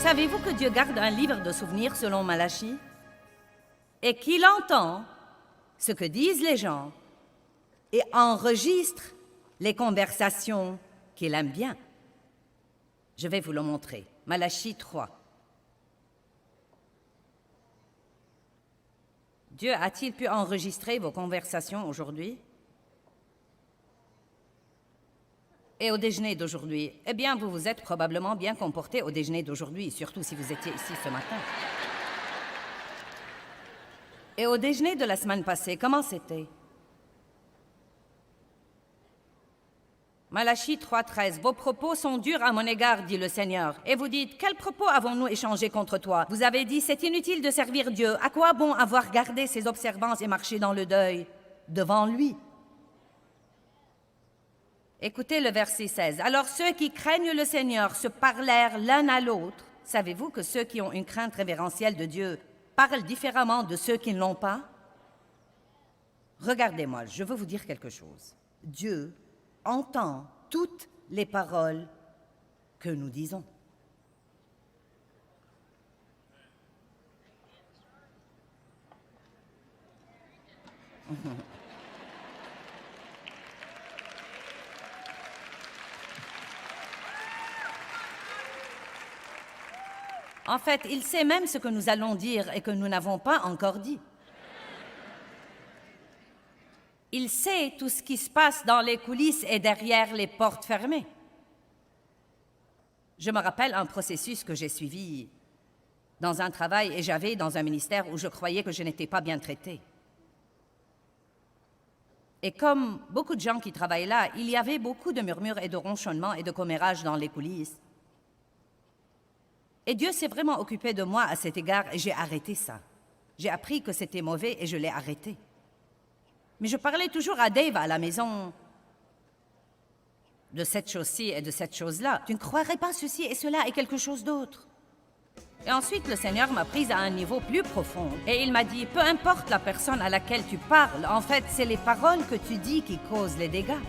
Savez-vous que Dieu garde un livre de souvenirs selon Malachie? Et qu'il entend ce que disent les gens et enregistre les conversations qu'il aime bien. Je vais vous le montrer. Malachie 3. Dieu a-t-il pu enregistrer vos conversations aujourd'hui? Et au déjeuner d'aujourd'hui? Eh bien, vous vous êtes probablement bien comporté au déjeuner d'aujourd'hui, surtout si vous étiez ici ce matin. Et au déjeuner de la semaine passée, comment c'était? Malachie 3,13. Vos propos sont durs à mon égard, dit le Seigneur. Et vous dites, quels propos avons-nous échangés contre toi? Vous avez dit, c'est inutile de servir Dieu. À quoi bon avoir gardé ses observances et marché dans le deuil devant lui? Écoutez le verset 16. Alors ceux qui craignent le Seigneur se parlèrent l'un à l'autre. Savez-vous que ceux qui ont une crainte révérentielle de Dieu parlent différemment de ceux qui ne l'ont pas? Regardez-moi, je veux vous dire quelque chose. Dieu entend toutes les paroles que nous disons. En fait, il sait même ce que nous allons dire et que nous n'avons pas encore dit. Il sait tout ce qui se passe dans les coulisses et derrière les portes fermées. Je me rappelle un processus que j'ai suivi dans un travail et j'avais dans un ministère où je croyais que je n'étais pas bien traitée. Et comme beaucoup de gens qui travaillent là, il y avait beaucoup de murmures et de ronchonnements et de commérages dans les coulisses. Et Dieu s'est vraiment occupé de moi à cet égard et j'ai arrêté ça. J'ai appris que c'était mauvais et je l'ai arrêté. Mais je parlais toujours à Dave à la maison de cette chose-ci et de cette chose-là. Tu ne croirais pas ceci et cela et quelque chose d'autre. Et ensuite, le Seigneur m'a prise à un niveau plus profond. Et il m'a dit, peu importe la personne à laquelle tu parles, en fait, c'est les paroles que tu dis qui causent les dégâts.